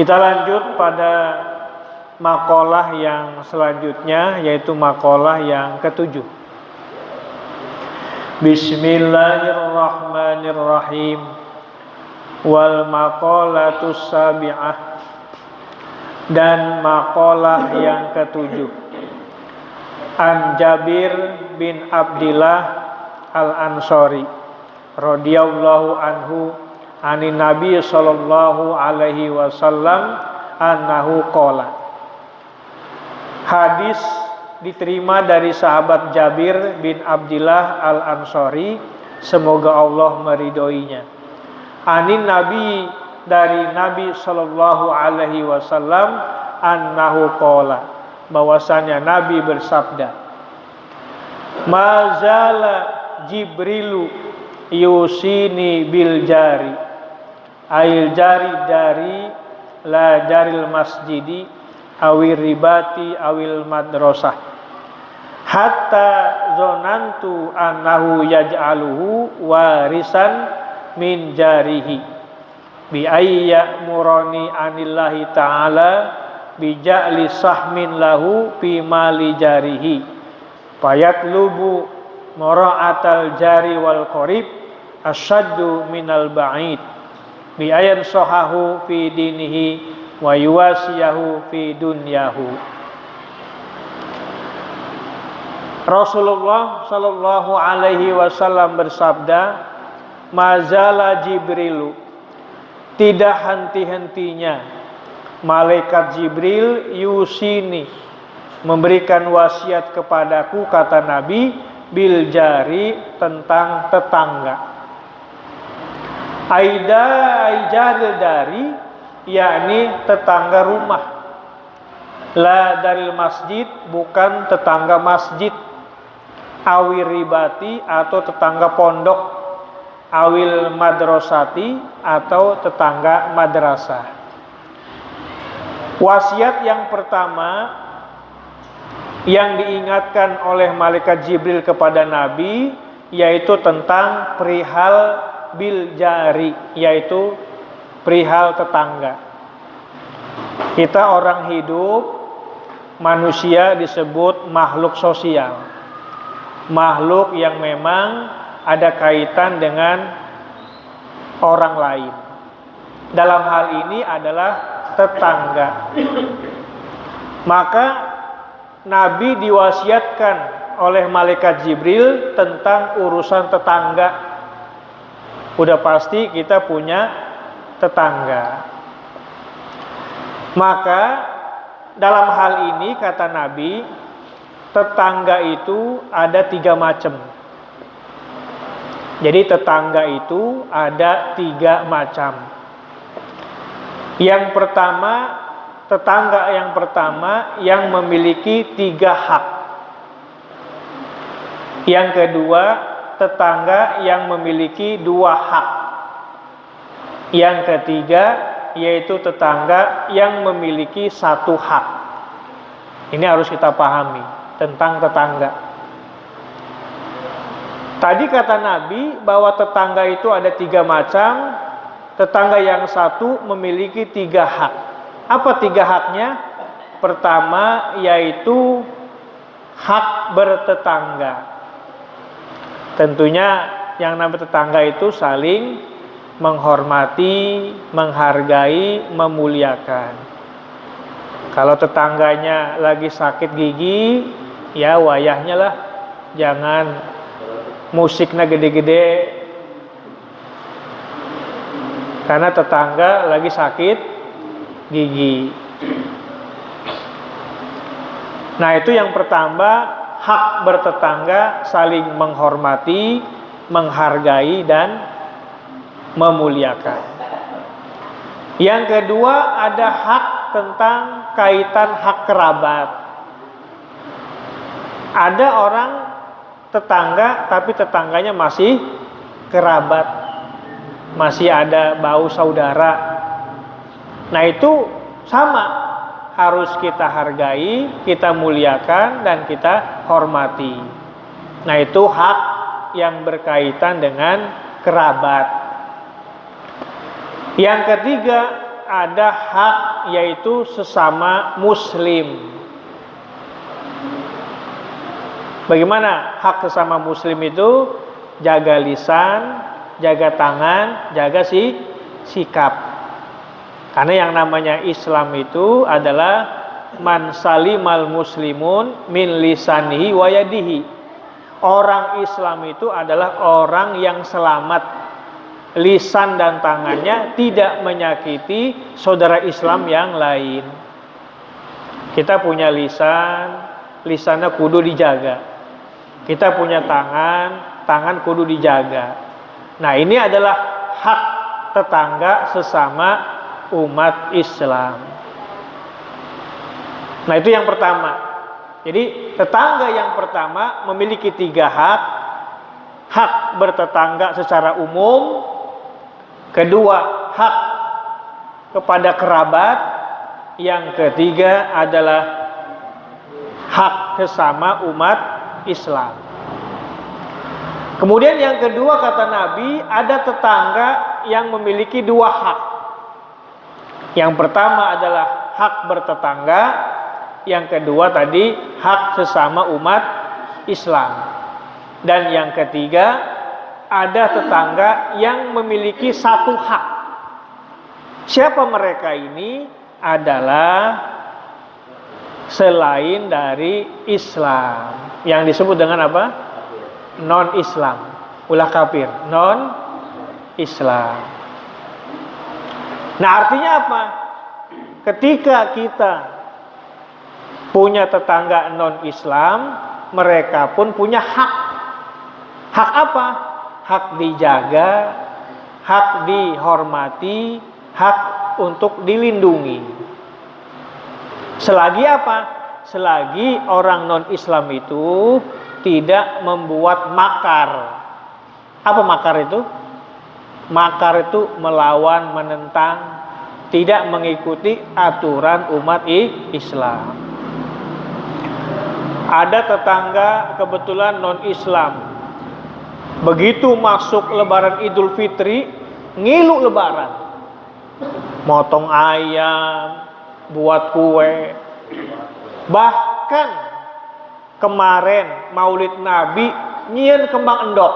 Kita lanjut pada makalah yang selanjutnya, yaitu makalah yang ketujuh. Bismillahirrahmanirrahim. Wal maqalatus sabi'ah. Dan makalah yang ketujuh. An Jabir bin Abdillah Al-Ansari radhiyallahu anhu anin Nabi sallallahu alaihi wasallam annahu qala. Hadis diterima dari sahabat Jabir bin Abdillah Al-Ansari, semoga Allah meridhoinya. Anin Nabi, dari Nabi sallallahu alaihi wasallam, annahu qala, bahwasanya Nabi bersabda, mazala Jibrilu yusini bil jari, ail jari dari la jaril masjidi awil ribati awil madrasah, hatta zonantu annahu yaj'aluhu warisan min jarihi bi ayya murani anillahi ta'ala bi ja'li sahmin lahu fi mali jarihi fayatlubu mura'atal jari wal qarib asyaddu minal ba'id bi ayan sohahu fi dinihi wa yuwasiyahu fi dunyahu. Rasulullah sallallahu alaihi wasallam bersabda, mazala Jibrilu, tidak henti-hentinya malaikat Jibril yusini, memberikan wasiat kepadaku, kata Nabi, bil jari, tentang tetangga. Aijaril dari, yakni tetangga rumah. La dari masjid, bukan tetangga masjid. Awil ribati, atau tetangga pondok. Awil madrasati, atau tetangga madrasah. Wasiat yang pertama yang diingatkan oleh malaikat Jibril kepada Nabi, yaitu tentang perihal bil jari, yaitu perihal tetangga. Kita orang hidup, manusia disebut makhluk sosial, makhluk yang memang ada kaitan dengan orang lain. Dalam hal ini adalah tetangga. Maka Nabi diwasiatkan oleh malaikat Jibril tentang urusan tetangga. Udah pasti kita punya tetangga. Maka dalam hal ini kata Nabi, tetangga itu ada 3 macam. Jadi tetangga itu ada 3 macam. Yang pertama, tetangga yang pertama yang memiliki 3 hak. Yang kedua, tetangga yang memiliki 2 hak. Yang ketiga, yaitu tetangga yang memiliki 1 hak. Ini harus kita pahami tentang tetangga. Tadi kata Nabi bahwa tetangga itu ada 3 macam. Tetangga yang satu memiliki 3 hak. Apa 3 haknya? Pertama, yaitu hak bertetangga. Tentunya yang namanya tetangga itu saling menghormati, menghargai, memuliakan. Kalau tetangganya lagi sakit gigi, ya wayahnya lah, jangan musiknya gede-gede, karena tetangga lagi sakit gigi. Nah, itu yang pertama, hak bertetangga saling menghormati, menghargai, dan memuliakan. Yang kedua, ada hak tentang kaitan hak kerabat. Ada orang tetangga, tapi tetangganya masih kerabat, masih ada bau saudara. Nah, itu sama, harus kita hargai, kita muliakan, dan kita hormati. Nah, itu hak yang berkaitan dengan kerabat. Yang ketiga, ada hak yaitu sesama muslim. Bagaimana hak sesama muslim itu? Jaga lisan, jaga tangan, jaga sikap. Karena yang namanya Islam itu adalah man salimal muslimun min lisanihi wa yadihi. Orang Islam itu adalah orang yang selamat lisan dan tangannya, tidak menyakiti saudara Islam yang lain. Kita punya lisan, lisannya kudu dijaga. Kita punya tangan, tangan kudu dijaga. Nah, ini adalah hak tetangga sesama umat Islam. Nah, itu yang pertama. Jadi tetangga yang pertama memiliki 3 hak. Hak bertetangga secara umum. Kedua, hak kepada kerabat. Yang ketiga adalah hak sesama umat Islam. Kemudian yang kedua kata Nabi, ada tetangga yang memiliki 2 hak. Yang pertama adalah hak bertetangga. Yang kedua tadi hak sesama umat Islam. Dan yang ketiga ada tetangga yang memiliki 1 hak. Siapa mereka ini? Adalah selain dari Islam, yang disebut dengan apa? Non-Islam. Ulah kafir, non-Islam. Nah, artinya apa? Ketika kita punya tetangga non-Islam, mereka pun punya hak. Hak apa? Hak dijaga, hak dihormati, hak untuk dilindungi. Selagi apa? Selagi orang non-Islam itu tidak membuat makar. Apa makar itu? Makar itu melawan, menentang, tidak mengikuti aturan umat Islam. Ada tetangga kebetulan non-Islam. Begitu masuk lebaran Idul Fitri, ngilu lebaran. Motong ayam, buat kue. Bahkan kemarin Maulid Nabi nyieun kembang endok.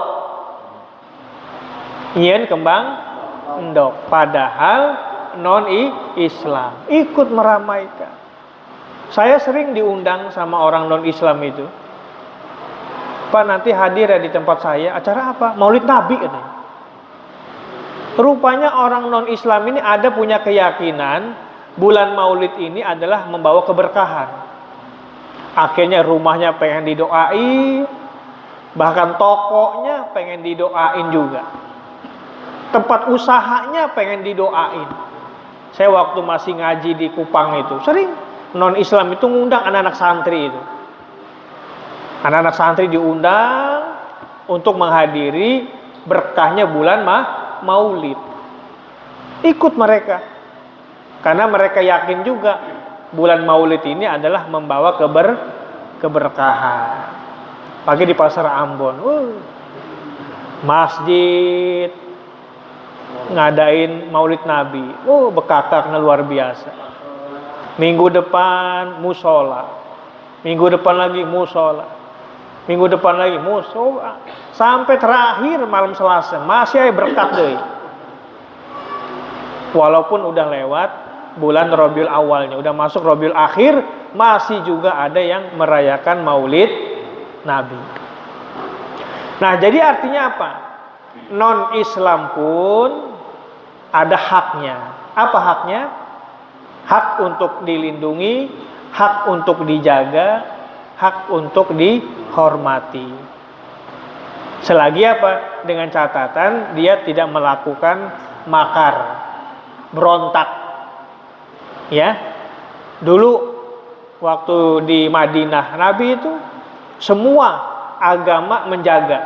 Nyieun kembang endok. Padahal non-Islam ikut meramaikan. Saya sering diundang sama orang non-Islam itu. Pak, nanti hadir ya di tempat saya. Acara apa? Maulid Nabi katanya. Rupanya orang non-Islam ini ada punya keyakinan bulan Maulid ini adalah membawa keberkahan. Akhirnya rumahnya pengen didoain, bahkan tokonya pengen didoain juga. Tempat usahanya pengen didoain. Saya waktu masih ngaji di Kupang itu, sering non-Islam itu ngundang anak-anak santri itu. Anak-anak santri diundang untuk menghadiri berkahnya bulan Maulid. Ikut mereka. Karena mereka yakin juga bulan Maulid ini adalah membawa keberkahan. Pagi di pasar Ambon, masjid ngadain Maulid Nabi, bekakaknya luar biasa. Minggu depan musola, minggu depan lagi musola, minggu depan lagi musola, sampai terakhir malam Selasa masih ada berkat deh. Walaupun udah lewat bulan Rabiul Awalnya, udah masuk Rabiul Akhir, masih juga ada yang merayakan Maulid Nabi. Nah, jadi artinya apa? Non-Islam pun ada haknya. Apa haknya? Hak untuk dilindungi, hak untuk dijaga, hak untuk dihormati. Selagi apa? Dengan catatan dia tidak melakukan makar, berontak. Ya, dulu waktu di Madinah, Nabi itu semua agama menjaga,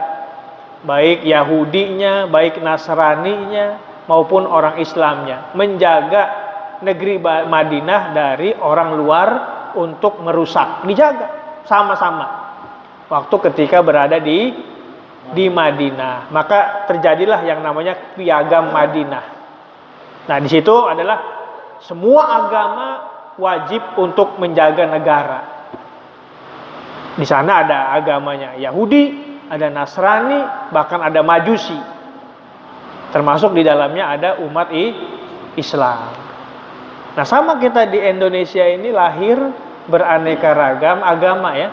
baik Yahudinya, baik Nasraninya, maupun orang Islamnya, menjaga negeri Madinah dari orang luar untuk merusak, dijaga sama-sama. Waktu ketika berada di Madinah, maka terjadilah yang namanya Piagam Madinah. Nah, di situ adalah semua agama wajib untuk menjaga negara. Di sana ada agamanya Yahudi, ada Nasrani, bahkan ada Majusi. Termasuk di dalamnya ada umat Islam. Nah, sama kita di Indonesia ini lahir beraneka ragam agama ya.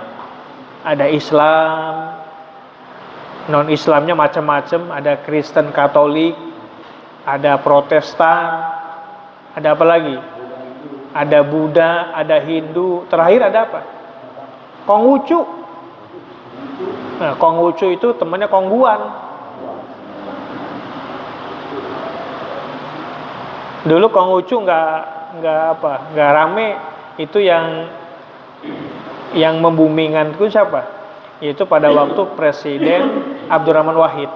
Ada Islam, non-Islamnya macam-macam, ada Kristen Katolik, ada Protestan, ada apa lagi? Ada Buddha, ada Hindu, terakhir ada apa? Konghucu. Nah, Konghucu itu temannya Kongguan. Dulu Konghucu nggak rame, itu yang membumingkan itu siapa? Yaitu pada waktu Presiden Abdurrahman Wahid,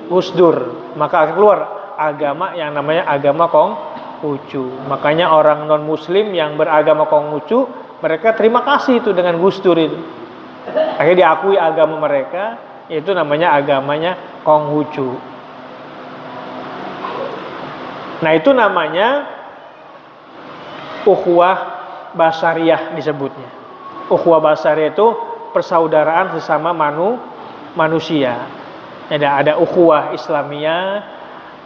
Gus Dur, maka keluar agama yang namanya agama Konghucu. Makanya orang non Muslim yang beragama Konghucu, mereka terima kasih itu dengan Gus Dur itu. Akhirnya diakui agama mereka, yaitu namanya agamanya Konghucu. Nah, itu namanya ukhuwah basariyah disebutnya. Ukhuwah basariyah itu persaudaraan sesama manusia. Ada ukhuwah Islamiyah,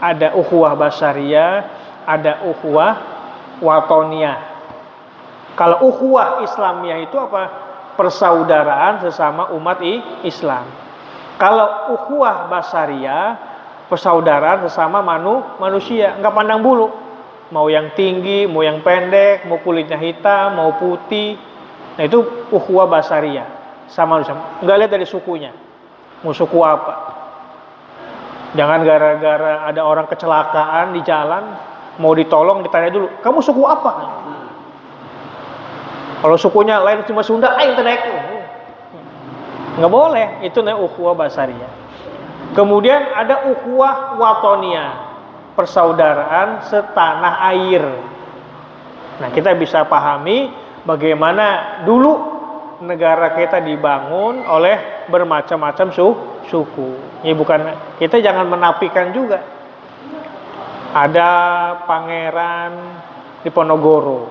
ada ukhuwah basariyah, ada ukhuwah watoniyah. Kalau ukhuwah Islamiyah itu apa? Persaudaraan sesama umat Islam. Kalau ukhuwah basariyah, persaudaraan sesama manusia, nggak pandang bulu, mau yang tinggi, mau yang pendek, mau kulitnya hitam, mau putih. Nah, itu ukhuwah basariyah, sama manusia, nggak lihat dari sukunya, mau suku apa. Jangan gara-gara ada orang kecelakaan di jalan, mau ditolong ditanya dulu, kamu suku apa? Kalau sukunya lain cuma Sunda, ayo naik. Nggak boleh, itu namanya ukhuwah basariyah. Kemudian ada ukhuwah watoniyah, persaudaraan setanah air. Nah, kita bisa pahami bagaimana dulu negara kita dibangun oleh bermacam-macam suku. Ya, bukan, kita jangan menafikan juga. Ada pangeran di Ponorogo,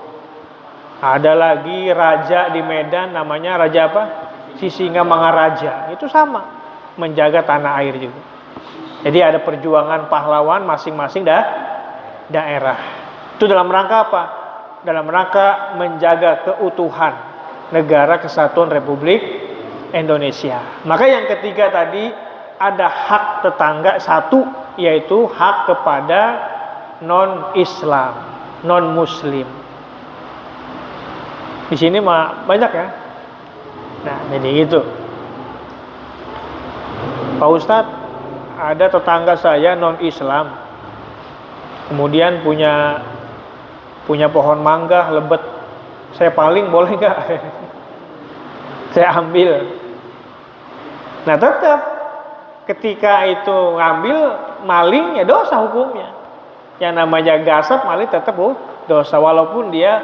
ada lagi raja di Medan, namanya raja apa? Sisingamangaraja. Itu sama, menjaga tanah air juga. Jadi ada perjuangan pahlawan masing-masing daerah. Itu dalam rangka apa? Dalam rangka menjaga keutuhan negara kesatuan Republik Indonesia. Maka yang ketiga tadi ada hak tetangga satu, yaitu hak kepada non-Islam, non-Muslim. Di sini mah banyak ya. Nah, jadi gitu. Pak Ustadz, ada tetangga saya non-Islam, kemudian punya pohon mangga lebet, saya paling boleh nggak? Saya ambil. Nah, tetap ketika itu ngambil, maling ya dosa hukumnya. Yang namanya gasap, maling tetap dosa walaupun dia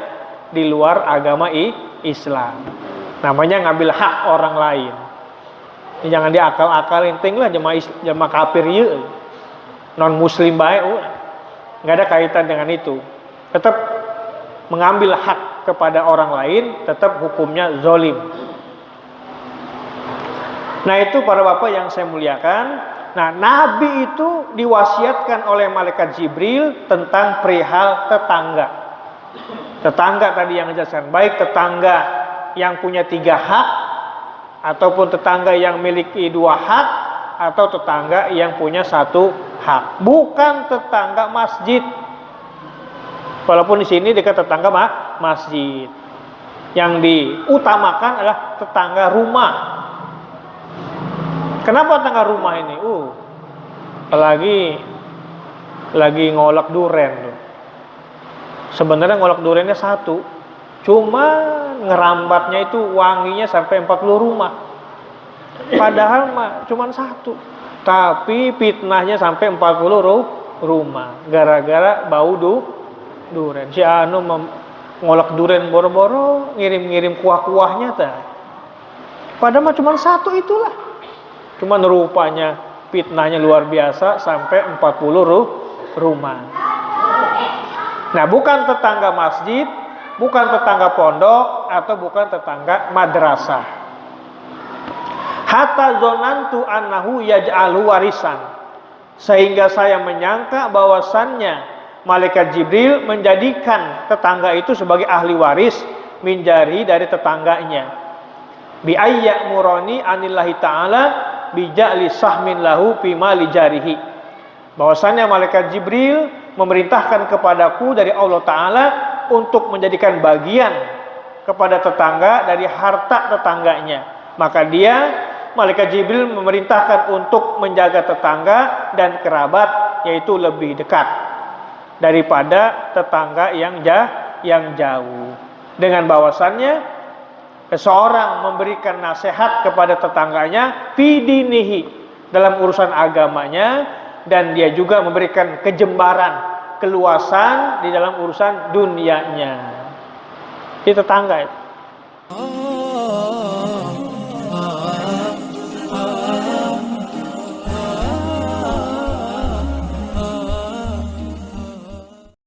di luar agama Islam. Namanya ngambil hak orang lain. Jangan diakal-akalin, tinggal jemaah kafir ya, non muslim baik, nggak ada kaitan dengan itu. Tetap mengambil hak kepada orang lain, tetap hukumnya zolim. Nah, itu para bapak yang saya muliakan. Nah, Nabi itu diwasiatkan oleh malaikat Jibril tentang perihal tetangga. Tetangga tadi yang dijelaskan, baik tetangga yang punya 3 hak, ataupun tetangga yang memiliki 2 hak, atau tetangga yang punya 1 hak. Bukan tetangga masjid. Walaupun di sini dekat tetangga masjid. Yang diutamakan adalah tetangga rumah. Kenapa tetangga rumah ini? Lagi ngolak duren tuh. Sebenarnya ngolak durennya 1, cuma ngerambatnya itu wanginya sampai 40 rumah. Padahal mah cuma 1, tapi fitnahnya sampai 40 rumah gara-gara bau duren. Si anu ngolak duren boro-boro ngirim kuah-kuahnya ta. Padahal mah cuma 1 itulah. Cuman rupanya fitnahnya luar biasa sampai 40 rumah. Nah, bukan tetangga masjid, bukan tetangga pondok, atau bukan tetangga madrasah. Hatta zonantu annahu yaj'alu warisan. Sehingga saya menyangka bahwasannya malaikat Jibril menjadikan tetangga itu sebagai ahli waris minjari dari tetangganya. Bi ayya murani anillahi ta'ala bi ja'li sahmin lahu fi mali jarihi. Bahwasannya malaikat Jibril memerintahkan kepadaku dari Allah Ta'ala untuk menjadikan bagian kepada tetangga dari harta tetangganya. Maka dia, malaikat Jibril memerintahkan untuk menjaga tetangga dan kerabat, yaitu lebih dekat daripada tetangga yang jauh. Dengan bahwasannya seseorang memberikan nasihat kepada tetangganya fi dinihi, dalam urusan agamanya, dan dia juga memberikan kejembaran, keluasan di dalam urusan dunianya. Itu tetangga itu.